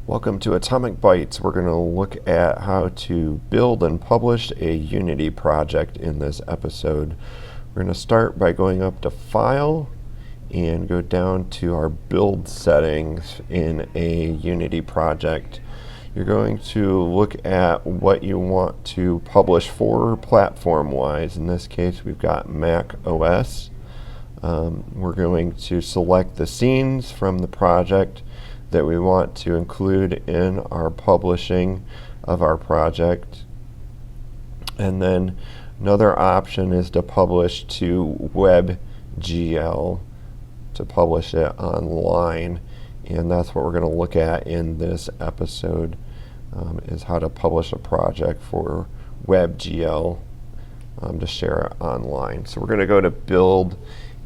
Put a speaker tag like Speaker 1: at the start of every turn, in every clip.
Speaker 1: Welcome to Atomic Bytes. We're going to look at how to build and publish a Unity project in this episode. We're going to start by going up to File and go down to our build settings in a Unity project. You're going to look at what you want to publish for platform-wise. In this case, we've got Mac OS. We're going to select the scenes from the project that we want to include in our publishing of our project. And then another option is to publish to WebGL, to publish it online. And that's what we're going to look at in this episode, is how to publish a project for WebGL to share it online. So we're going to go to Build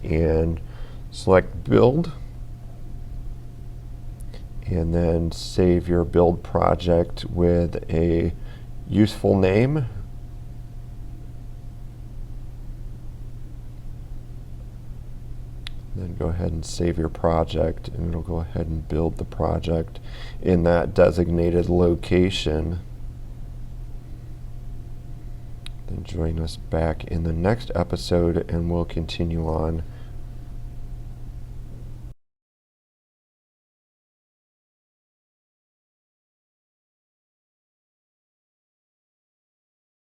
Speaker 1: and select Build, and then save your build project with a useful name. Then go ahead and save your project, and it'll go ahead and build the project in that designated location. Then join us back in the next episode, and we'll continue on